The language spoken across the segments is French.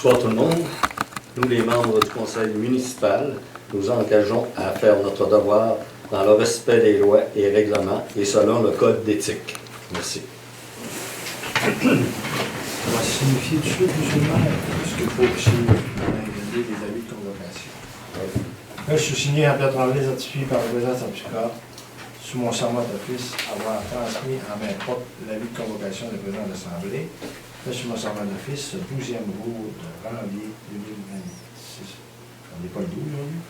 Bonsoir tout le monde. Nous, les membres du conseil municipal, nous engageons à faire notre devoir dans le respect des lois et règlements et selon le code d'éthique. Merci. On va signifier tout de suite, M. le maire, ce qu'il faut aussi regarder les avis de convocation. Là, je suis signé en Pierre Tremblay, certifié par le président Saint-Pierre, sous mon serment d'office, avoir transmis en main propre l'avis de convocation du président de l'Assemblée. Là, sur mon serment d'office, 12e jour de janvier 2026. On n'est pas le 12 aujourd'hui?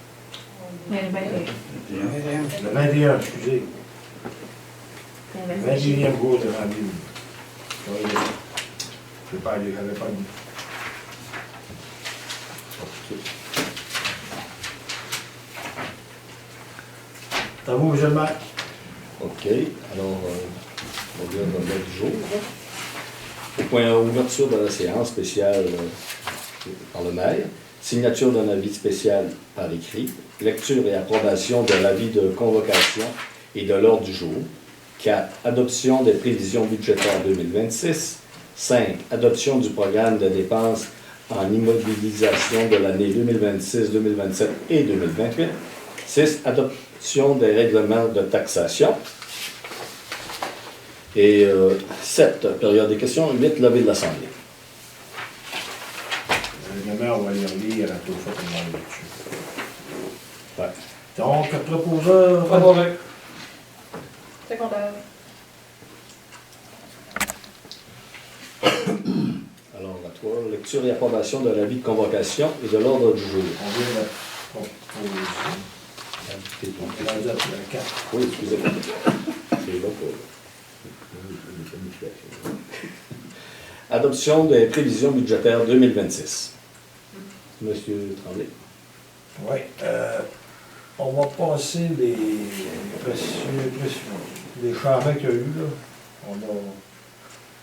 Le 21, excusez. Le 21e jour de janvier. Je n'avais pas lu. C'est à vous, M. le maire. OK. Alors, on va dire l'ordre du jour. Au point ouverture de la séance spéciale par le maire, signature d'un avis spécial par écrit, lecture et approbation de l'avis de convocation et de l'ordre du jour. 4. Adoption des prévisions budgétaires 2026. 5. Adoption du programme de dépenses en immobilisation de l'année 2026, 2027 et 2028. 6. Adoption des règlements de taxation. Et 7. Période des questions. 8. Levée de l'Assemblée. Le maire, on va les relire à tout fois qu'on va aller dessus. Ouais. Donc, proposeur. Favorable. Secondaire. Alors, à toi, lecture et approbation de l'avis de convocation et de l'ordre du jour. On vient de proposer. On est rendu à la 4. Oui, excusez-moi. C'est là pour adoption des prévisions budgétaires 2026. Monsieur Tremblay. Oui. On va passer les changements qu'il y a eu. Là.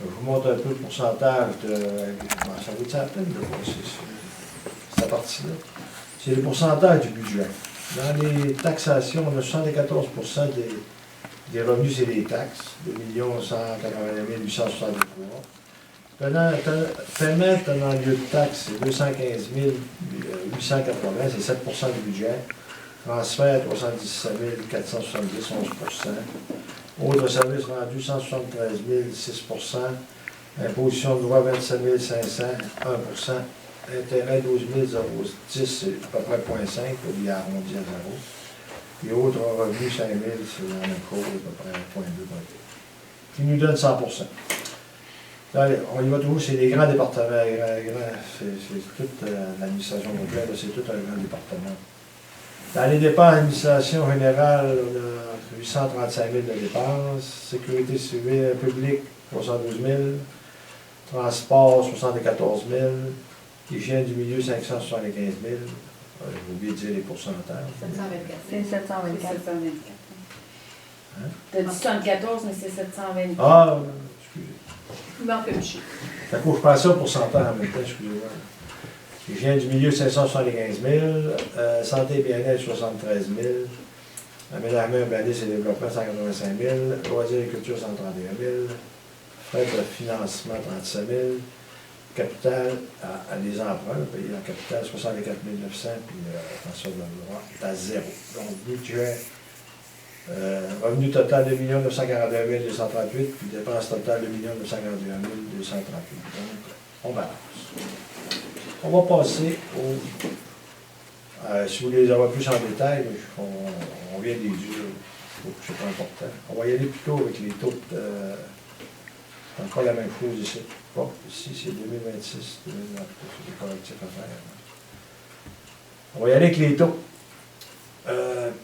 Je vous montre un peu le pourcentage de. Ça vaut-il la peine de passer cette partie-là? C'est le pourcentage du budget. Dans les taxations, on a 74% des revenus, c'est les taxes, 2 181 863. Paiement tenant lieu de taxes, c'est 215 880, c'est 7% du budget. Transfert, 317 470, 11%. Autres services rendus, 173 006 %. Imposition de droit, 27 500, 1%. Intérêt, 12 010, c'est à peu près 0,5, pour y arrondir à 0. Et autres revenus, 5 000, c'est la même chose, à peu près 0,2. Qui nous donne 100%. Allez, on y va toujours, c'est les grands départements. C'est toute l'administration complète, c'est tout un grand département. Dans les dépenses d'administration générale, on a 835 000 de dépenses. Sécurité civile publique, 72 000. Transport, 74 000. Hygiène du milieu, 575 000. J'ai oublié de dire les pourcentages. 724. C'est 724. Hein? T'as dit 74, mais c'est 724. Ah, excusez. Il en fait chier. Fait que je passe ça au pourcentage en même temps, excusez-moi. Hygiène du milieu, 575 000. Santé et bien-être, 73 000. Aménagement urbanisme et développement, 185 000. Loisirs et culture, 131 000. Frais de financement, 37 000. Capital, à des emprunts, payé en capital, 64 900, puis transfert de droit, à 0. Donc, budget, revenu total, 2 941 238, puis dépenses totales, 2 941 238. Donc, on balance. On va passer au... si vous voulez les avoir plus en détail, on vient des durs, c'est pas important. On va y aller plutôt avec les taux de... encore la même chose ici. Bon, ici c'est 2026, 2029, c'est des correctifs à faire. On va y aller avec les taux.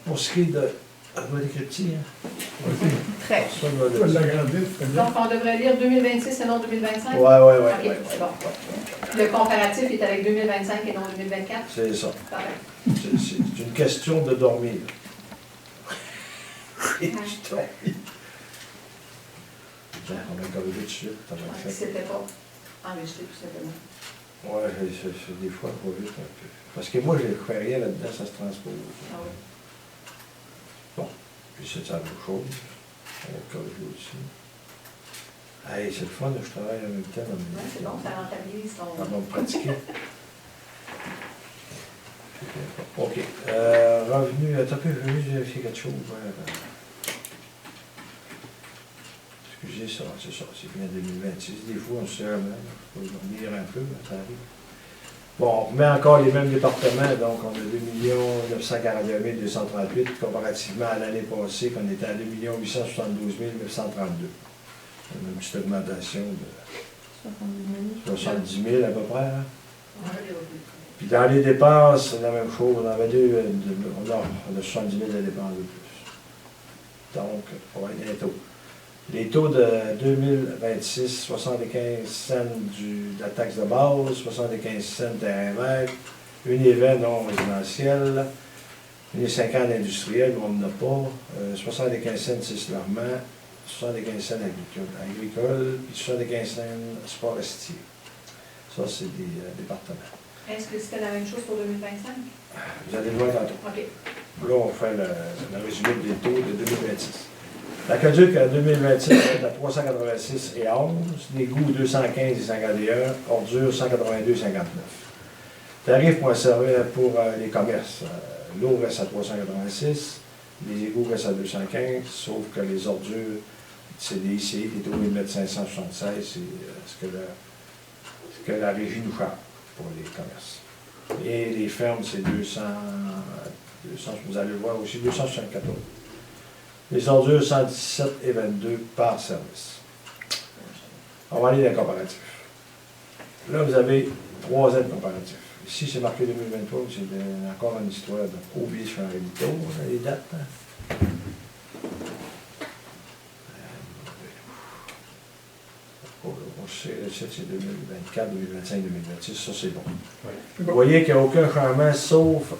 Pour ce qui est de... Ah, vous l'écrire petit, hein? Très. Ça, je vais le dire. Donc, on devrait lire 2026 et non 2025? Ouais. OK, c'est bon. Le comparatif est avec 2025 et non 2024? C'est ça. Pareil. C'est une question de dormir. Je dormis. On va corriger tout de suite. Ça va être fait. C'était pas enregistré tout simplement. Ouais, c'est des fois, il faut juste un peu. Parce que moi, je ne fais rien là-dedans, ça se transpose. Ah oui. Bon, puis c'est la même chose. On va corriger aussi. Hey, c'est le fun, je travaille en même temps. Ouais, c'est bon, ça rentabilise ton... On va me pratiquer. OK. Revenu, attends un peu, je vais vérifier quelque chose. Excusez ça, c'est ça, c'est bien 2026. Des fois, on se remet, il faut revenir un peu, ça arrive. Bon, on remet encore les mêmes départements, donc on a 2 941 238, comparativement à l'année passée, qu'on était à 2 872 932. On a une petite augmentation de 70 000 à peu près. Hein? Puis dans les dépenses, c'est la même chose. On avait on a 70 000 de dépenses de plus. Donc, on va être bientôt. Les taux de 2026, 75 cents de la taxe de base, 75 cents terrain vague, une événement non résidentiel, une 50 industriel, on n'en a pas, 75 cents c'est logement, 75 cents agricole, puis 75 cents forestier. Ça, c'est des départements. Est-ce que c'était la même chose pour 2025? Vous allez le voir tantôt. OK. Là, on fait le résumé des taux de 2026. L'aqueduc en 2026 est à 386 et 11, l'égout 215 et 51, ordures 182 et 59. Tarif pour les commerces. L'eau reste à 386, les égouts restent à 215, sauf que les ordures, c'est des ICI, des taux de 576, c'est ce que la régie nous charge pour les commerces. Et les fermes, c'est 200, vous allez le voir aussi, 274. Les ordures, 117 et 22 par service. On va aller dans les comparatifs. Là, vous avez 3 aides comparatifs. Ici, c'est marqué 2023, c'est encore une histoire de oublier de changer les taux, les dates. Hein? C'est 2024, 2025, 2026, ça c'est bon. Oui. Vous voyez qu'il n'y a aucun changement, sauf,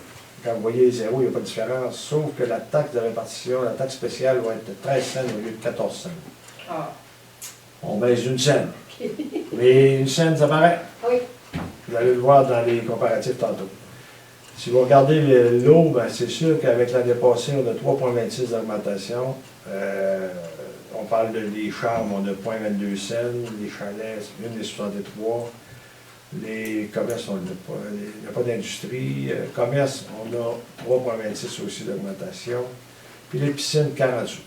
quand vous voyez 0, il n'y a pas de différence, sauf que la taxe de répartition, la taxe spéciale va être de 13 cents au lieu de 14 cents. Ah. On baisse d'une scène. Mais une scène, ça paraît. Oui. Vous allez le voir dans les comparatifs tantôt. Si vous regardez l'eau, ben c'est sûr qu'avec l'année passée, on a 3,26 d'augmentation. On parle des chambres, on a 0,22 cents, les chalets, c'est 1,63. Les commerces, il n'y a pas d'industrie. Commerce, on a 3,26 aussi d'augmentation. Puis les piscines, 40 sous.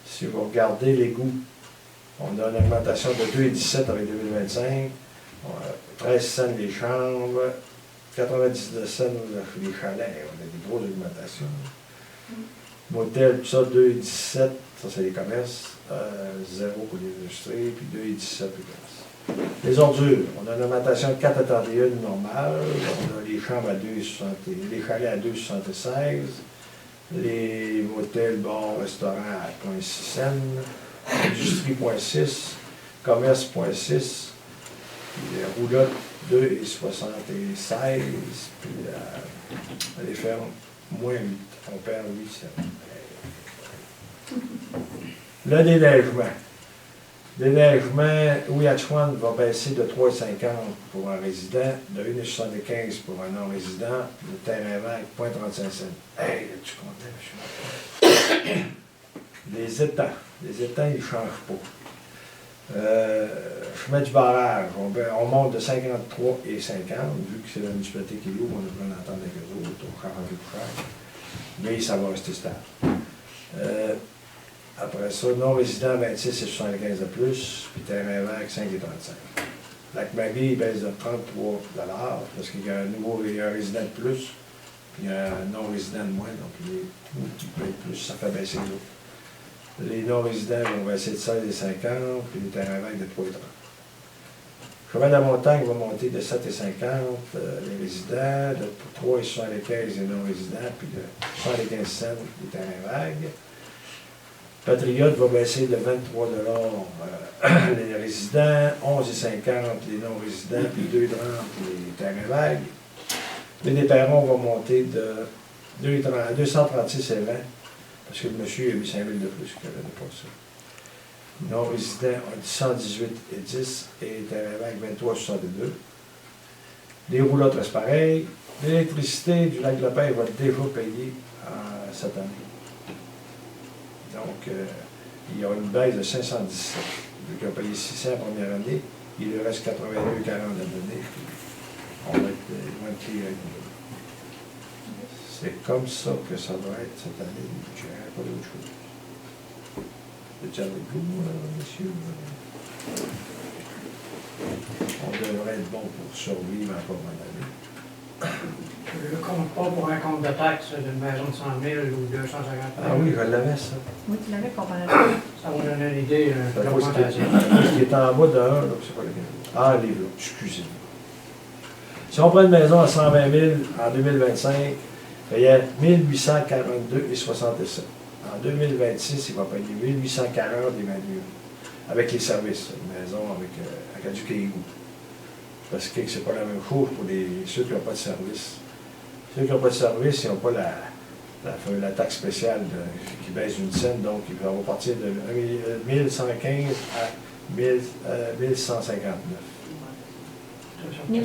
Si vous regardez l'égout, on a une augmentation de 2,17 avec 2025. 13 cents les chambres, 99 cents les chalets. On a des grosses augmentations. Motel, tout ça, 2,17, ça c'est les commerces, 0 pour les industries, puis 2,17 pour les commerces. Les ordures, on a une augmentation de 4,31 normale, on a les chambres à 2,60, les chalets à 2,76, les motels, bars, restaurants à 0,6 cents, industrie 0,6, commerce 0,6, puis les roulottes 2,76, puis les fermes moins 8. On perd 8 cents. Le déneigement. Déneigement, Ouiachuan va baisser de 3,50 pour un résident, de 1,75 pour un non-résident, le terrain vague, 0,35 cents. Hey, es-tu content, je suis Les étangs. Les étangs, ils ne changent pas. Chemin du barrage, on monte de 53 et 50, vu que c'est la municipalité qui est où, on a besoin d'entendre avec eux autres, on change un peu plus cher. Mais ça va rester stable. Après ça, non-résident, 26 et 75 de plus, puis terrain vague, 5 et 35. Lac-Marie, il baisse de 33 parce qu'il y a un résident de plus, puis il y a un non-résident de moins, donc tout qui paye plus, ça fait baisser les autres. Les non-résidents vont baisser de 16 et 50, puis les terrains vagues de 3 et 30. Chemin de la montagne va monter de 7 et 50, les résidents, de 3 et 75 les non-résidents, puis de 75 cents les terrains vagues. Patriote va baisser de 23 les résidents, 11 et 50 les non-résidents, puis 2,30 les terrains vagues. Les déperrons vont monter de 236 et 20, parce que le monsieur a mis 5 000 de plus que l'année passée. Non-résidents ont 118 et 10 et terrain vague 23,62. Les roulottes restent pareilles. L'électricité du lac de la Paix va déjà payer cette année. Donc, il y a une baisse de 517. Vu qu'il a payé 600 la première année, il lui reste 82,40 à donner. On va être loin de crier avec nous. C'est comme ça que ça doit être cette année, le budget, pas d'autre chose. C'est avec vous, monsieur? On devrait être bon pour survivre encore une année. Je ne compte pas pour un compte de taxe d'une maison de 100 000 ou 250 000. Ah oui, je l'avais, ça. Oui, tu l'avais comparatif. Ça vous donne une idée de Ça faut ce l'augmentation. qui est en bas de 1, donc c'est pas le cas. Ah, les là, excusez-moi. Si on prend une maison à 120 000 en 2025, il y a 1842,67. En 2026, il va payer 1840,21 avec les services. Une maison avec du caillou. Parce que c'est pas la même chose pour ceux qui n'ont pas de service. Ceux qui n'ont pas de service, ils n'ont pas la taxe spéciale qui baisse d'une scène, donc ils vont partir de 1115 à 1159.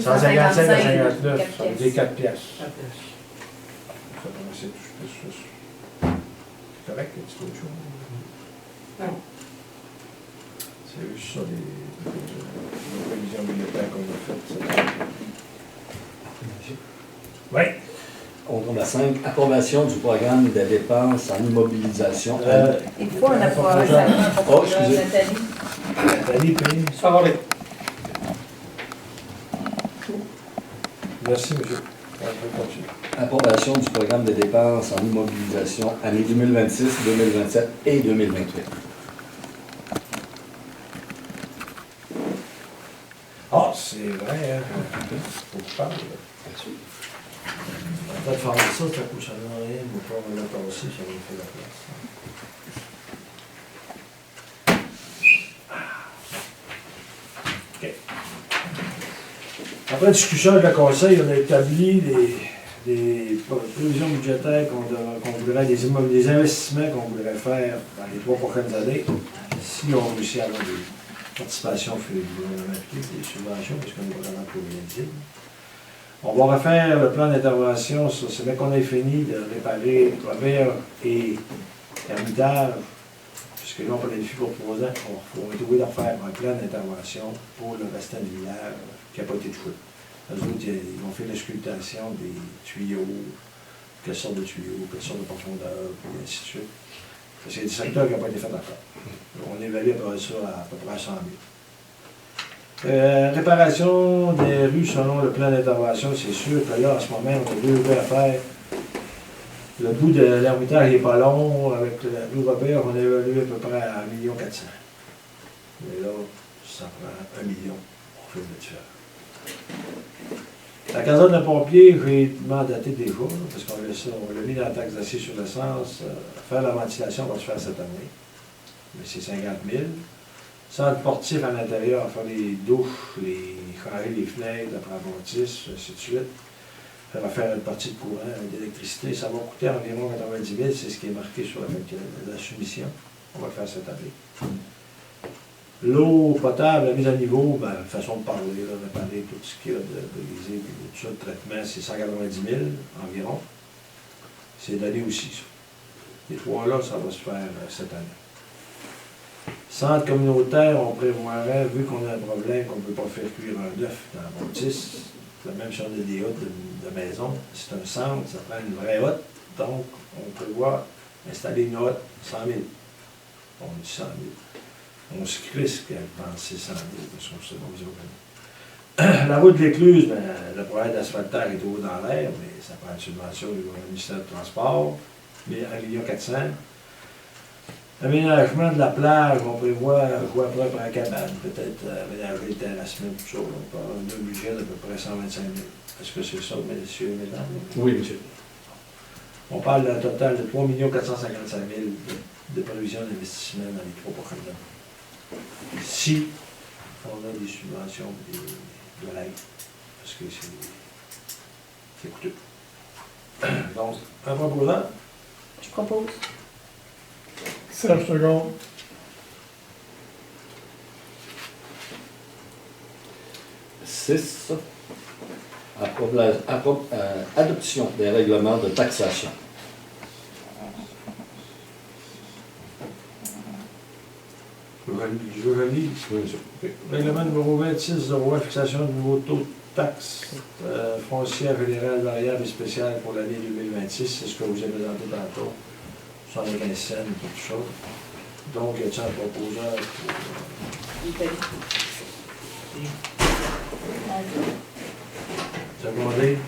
155 à 59, ça veut dire 4 piastres. C'est correct, c'est autre chose. Non. C'est juste ça, les prévisions budgétaires qu'on a faites. Oui. On tombe à 5. Approbation du programme de dépenses en immobilisation. Il faut un approbation. Oh, excusez. Nathalie. Nathalie, paye. Favorable. Merci, monsieur. On peut continuer. Approbation du programme de dépenses en immobilisation année 2026, 2027 et 2028. Ah, c'est vrai, hein? Faut que je parle. On va peut-être faire ça, ça coûte ça n'a rien, mais pas on va le aussi, ça va faire la place. OK. Après discussion avec le conseil, on a établi des prévisions budgétaires qu'on voudrait, des investissements qu'on voudrait faire dans les 3 prochaines années, si on réussit à avoir des participations gouvernementales, des subventions, parce qu'on est vraiment trop bien dit. On va refaire le plan d'intervention, c'est bien qu'on ait fini de réparer Robert et Hermitage, puisque là on planifie pour 3 ans, on va trouver de refaire un plan d'intervention pour le restant du village qui n'a pas été touché. Eux autres, ils ont fait l'auscultation des tuyaux, quelle sorte de tuyaux, quelle sorte de profondeur, et ainsi de suite. C'est des secteurs qui n'ont pas été faits encore. On évalue après ça à peu près 100 000. Réparation des rues selon le plan d'intervention, c'est sûr que là, en ce moment, on a 2 rues à faire. Le bout de l'Hermitage n'est pas long. Avec la rue Robert, on a évalué à peu près à 1,4 million. Mais là, ça prend 1 million pour faire le différence. La caserne de pompiers, j'ai mandaté déjà, parce qu'on l'a mis dans la taxe d'acier sur l'essence. Faire la ventilation va se faire cette année. Mais c'est 50 000. Centre sportif à l'intérieur, faire les douches, changer les fenêtres, après la bâtisse, ainsi de suite. Ça va faire une partie de courant, d'électricité. Ça va coûter environ 90 000, c'est ce qui est marqué sur la soumission. On va le faire cette année. L'eau potable, la mise à niveau, ben, façon de parler, là, on a parlé tout ce qu'il y a de brisé, tout ça, de traitement, c'est 190 000 environ. C'est donné aussi, ça. Les 3 là, ça va se faire cette année. Centre communautaire, on prévoirait, vu qu'on a un problème, qu'on ne peut pas faire cuire un œuf dans la bâtisse, même si on a des hôtes de maison, c'est un centre, ça prend une vraie hotte, donc on prévoit installer une hotte 100 000. On dit 100 000. On se risque à penser 100 000, parce qu'on se pose. La route de l'Écluse, ben, le projet d'asphaltaire est haut dans l'air, mais ça prend une subvention du ministère du Transport, mais 1,4 million. Aménagement de la plage, on prévoit, je vois après pour un cabane, peut-être aménager le terrassement, tout ça. On parle d'un budget d'à peu près 125 000. Est-ce que c'est ça, messieurs et mesdames? Oui, monsieur. On parle d'un total de 3 455 000 de prévision d'investissement dans les 3 prochaines années. Si on a des subventions de l'aide, parce que c'est coûteux. Donc, un proposant? Je propose. Serge secondes. Six. Adoption des règlements de taxation. Je relis. Oui, monsieur. Règlement numéro 26, fixation de nouveau taux taxe foncière fédérale variable et spéciale pour l'année 2026. C'est ce que vous avez présenté tantôt. 75 cents, quelque chose. Donc, y a-t-il un proposeur pour... Secondé.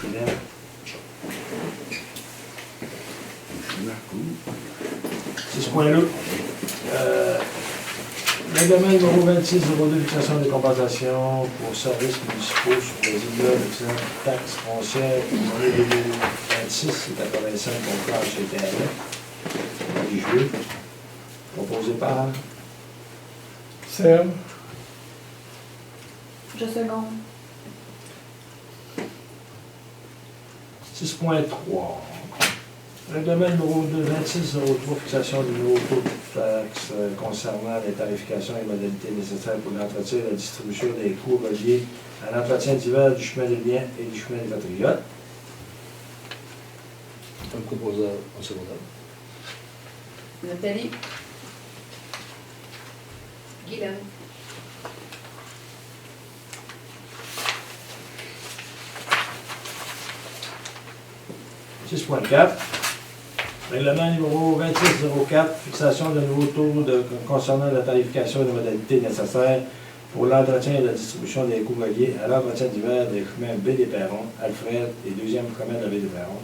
Finel. C'est ce point-là. Règlement numéro 2602, fixation des compensations pour services municipaux sur les immeubles excédant taxes foncières pour l'année 2026, c'est 85 contrats chez TRF. Les jeux. Proposé par Serge. Je seconde. 6.3. Règlement numéro 2603, fixation du nouveau taux de taxe concernant les tarifications et modalités nécessaires pour l'entretien et la distribution des coûts reliés à l'entretien d'hiver du chemin des Liens et du chemin des Patriotes. Un proposeur en secondaire. Nathalie. Guylaine. « 6.4. Règlement numéro 2604, fixation de nouveaux taux concernant la tarification et les modalités nécessaires pour l'entretien et la distribution des coûts reliés à l'entretien d'hiver des chemins B des Perrons, Alfred et deuxième chemin de la baie des Perrons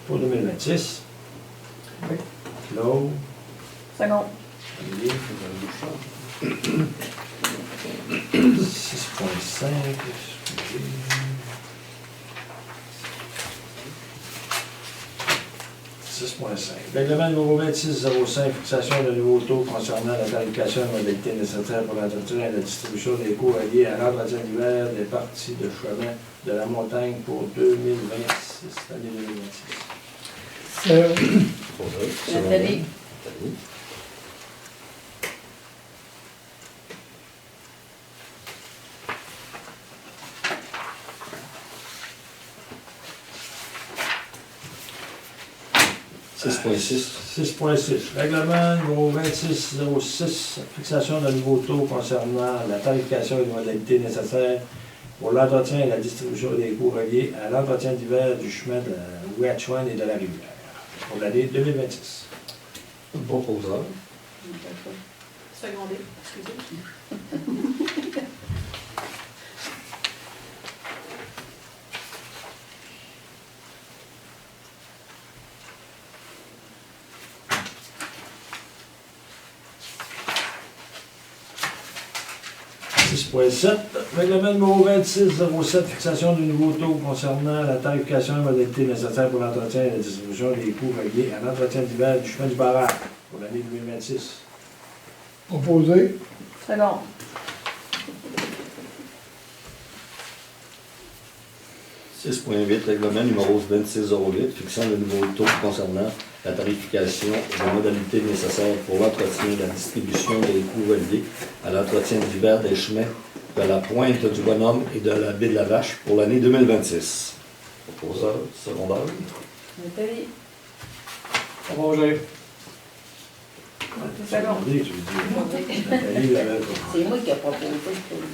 pour 2026. Oui. Claude. Seconde. Olivier. 6.5. Excusez. 6.5. Règlement numéro 2605, fixation de nouveaux taux concernant la tarification et les modalités nécessaires pour l'entretien et la distribution des coûts reliés à l'entretien d'hiver des parties de chemin de la montagne pour 2026, l'année 2026. Serge. Proposeur. Nathalie. Nathalie. .6. 6.6. Règlement numéro 2606, fixation de nouveaux taux concernant la tarification et les modalités nécessaires pour l'entretien et la distribution des coûts reliés à l'entretien d'hiver du chemin de Ouachouane et de la Rivière pour l'année 2026. Un proposeur. Secondé. Excusez. Règlement numéro 2607, fixation du nouveau taux concernant la tarification et modalités nécessaires pour l'entretien et la distribution des coûts reliés à l'entretien d'hiver du chemin du barrage pour l'année 2026. Proposé. Seconde. « 6.8. Règlement numéro 2608, fixant le nouveau taux concernant la tarification et les modalités nécessaires pour l'entretien et la distribution des coûts reliés à l'entretien d'hiver des chemins de la Pointe du Bonhomme et de la baie de la Vache pour l'année 2026. » Proposeur secondaire. Nathalie. Proposé. Seconde. Oui, tu veux dire. Nathalie l'avait pas. C'est moi qui ai proposé.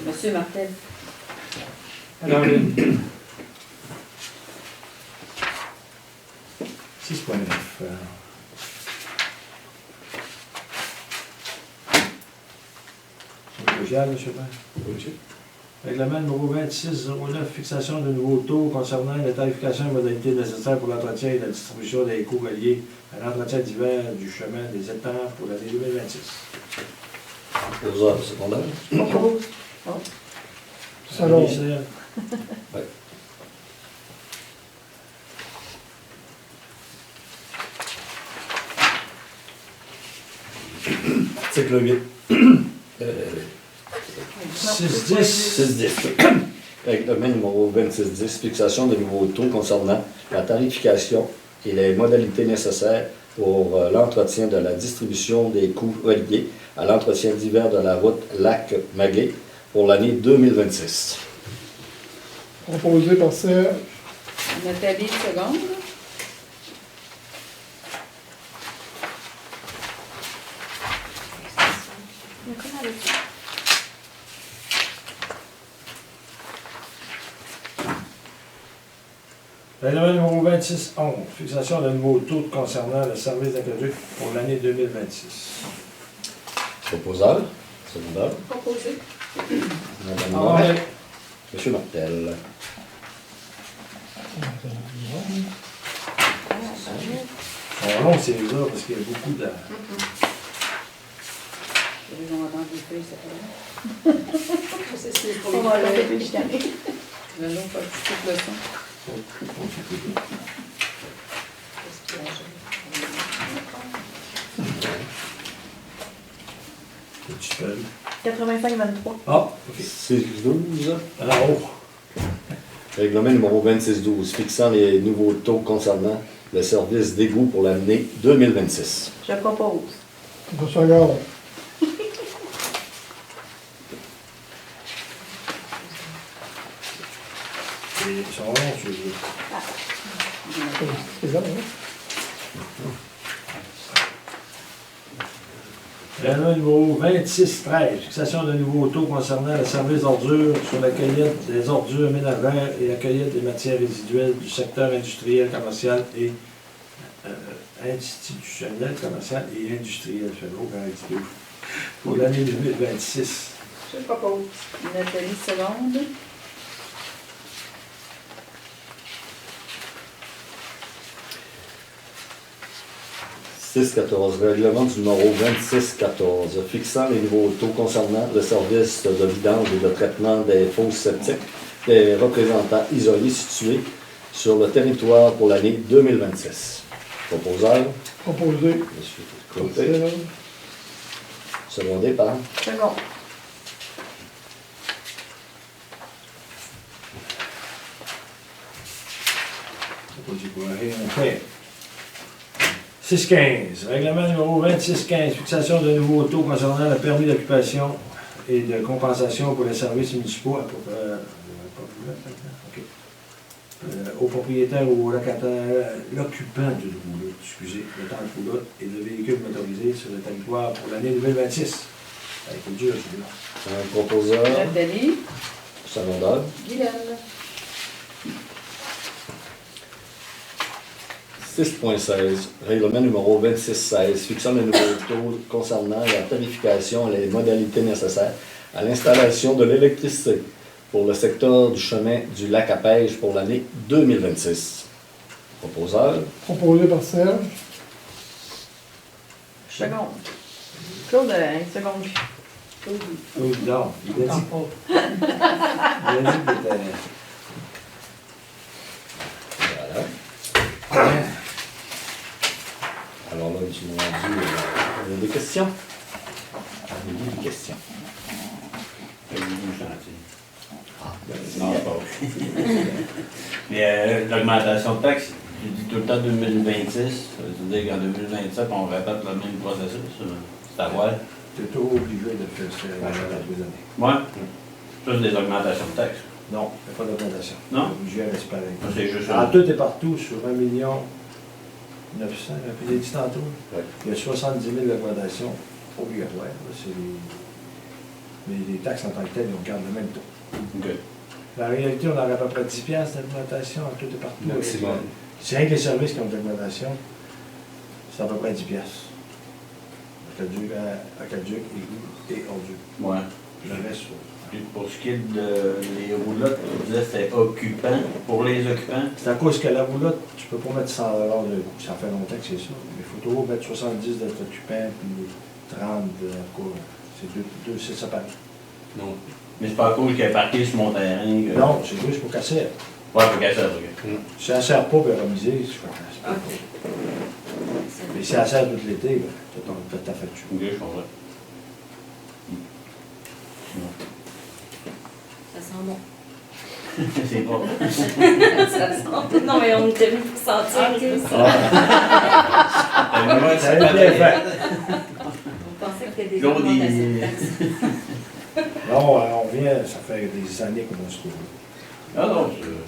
Monsieur Martel. Alors, 6.9. Collégial, M. Maire. Règlement numéro 2609, fixation de nouveaux taux concernant la tarification et modalités nécessaires pour l'entretien et la distribution des coûts reliés à l'entretien d'hiver du chemin des étangs pour l'année 2026. Proposeur secondaire. Propose. Oh. Seconde. Oui. Article 8. 6.10. Règlement numéro 2610, fixation de nouveaux taux concernant la tarification et les modalités nécessaires pour l'entretien de la distribution des coûts reliés à l'entretien d'hiver de la route Lac-Maguet pour l'année 2026. Proposé par Serge. Nathalie, seconde. Règlement numéro 2611, fixation d'un nouveau taux concernant le service d'aqueduc pour l'année 2026. Proposeur, secondeur. Proposé. Madame Ah, Morin. ouais. Monsieur Martel. Ils sont longs, ces là parce qu'il y a beaucoup de. Ils vont attendre des feuilles, ça fait long. C'est ce pour On les va le faire. Le long, pas toute le son. Tu peux. 85-23. Ah, ok. 6-12. En haut. Règlement numéro 2612, fixant les nouveaux taux concernant le service d'égout pour l'année 2026. Je propose. Je seconde. Ils sont longs, ceux-là. C'est ça, hein? Règlement numéro 2613, fixation de nouveaux taux concernant le service d'ordures sur la cueillette des ordures ménagères et la cueillette des matières résiduelles du secteur industriel, commercial et institutionnel, commercial et industriel. Je fais gros quand même, pour l'année 2026. Je propose. Nathalie, seconde. « 6-14, règlement du numéro 2614, fixant les nouveaux taux concernant le service de vidange et de traitement des fosses septiques des représentants isolés situés sur le territoire pour l'année 2026. Proposeur, Proposé. M. Côté, Martel. secondé par Second. On fait 6-15, règlement numéro 2615, fixation de nouveaux taux concernant le permis d'occupation et de compensation pour les services municipaux aux propriétaires ou aux locataires, l'occupant d'une roulotte, excusez, le temps de roulotte et de véhicules motorisés sur le territoire pour l'année 2026. C'est dur, celui-là. un proposeur, Nathalie, secondeur. Guylaine. 6.16, règlement numéro 2616, fixant le nouveau taux concernant la tarification et les modalités nécessaires à l'installation de l'électricité pour le secteur du chemin du lac à pêche pour l'année 2026. Proposeur, Proposé par Serge. Second. Claude, seconde. Oui, non, il a dit, il a dit qu'il était... voilà. Alors là, tu m'as rendu des questions. Des questions. Non, pas. Mais l'augmentation de taxes, tu dis tout le temps 2026, ça veut dire qu'en 2027, on répète le même processus. C'est à voir. Tu es toujours obligé de faire ça à tous les années. Moi, plus des augmentations de taxes. Non, il n'y a pas d'augmentation. Non? Le budget reste pareil. C'est juste En tout et partout, sur 1 900 000, puis j'ai dit tantôt, Ouais. il y a 70 000 d'augmentation obligatoire. Là, c'est mais les taxes en tant que telles, on garde le même taux. OK. La réalité, on aurait à peu près 10 piastres d'augmentation en tout et partout. Maximum. C'est rien que les services qui ont de l'augmentation, c'est à peu près 10 piastres. Aqueduc, égout et ordure. Ouais. Le reste, Puis pour ce qui est des roulottes, tu disais que c'était occupant. Pour les occupants, c'est à cause que la roulotte, tu peux pas mettre 100 $ de coût. Ça fait longtemps que c'est ça. Mais il faut toujours mettre 70 d'être occupant, puis 30 de quoi. C'est séparé. Non. mais c'est pas cool qu'il ait parqué sur mon terrain. que- Non, c'est juste pour casser. Ouais, faut qu'elle sorte, OK. Si elle ne sert pas pour remiser, je fais casser. Mais si elle sert tout l'été, ben, t'as ta facture. OK, je comprends. Ça sent bon. C'est pas. Ça sent. Non, mais on était venu pour sentir. Ça a bien fait. On pensait que c'était des Claude, augmentations il- de taxes. Non, on vient, ça fait des années qu'on se trouve. Ah non,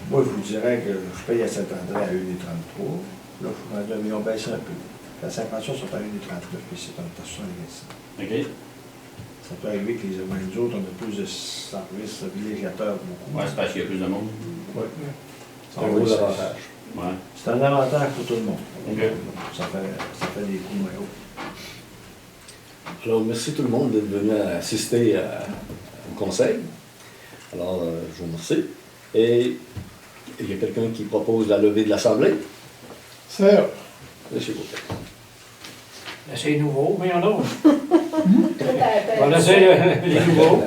Moi, je vous dirais que je paye à Saint-André à 1,33. Là, je suis rendu à 1 million, baissé un peu. La 50 sont à 1,39, puis c'est un tas de OK. Ça peut arriver que les autres, on a plus de services privilégiateurs, beaucoup. Ouais, c'est parce qu'il y a plus de monde. Ouais. C'est un gros avantage. Ouais. C'est un avantage pour tout le monde. OK. Ça fait des coûts moins hauts. Alors, merci tout le monde d'être venu assister au conseil. Alors, je vous remercie. Et il y a quelqu'un qui propose la levée de l'Assemblée. Serge. Monsieur Gauthier. C'est nouveau, mais il y en a. Tout à On fait. essaie les nouveaux.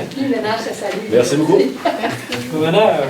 Puis le ménage, ça salue. Merci beaucoup. Gouverneur,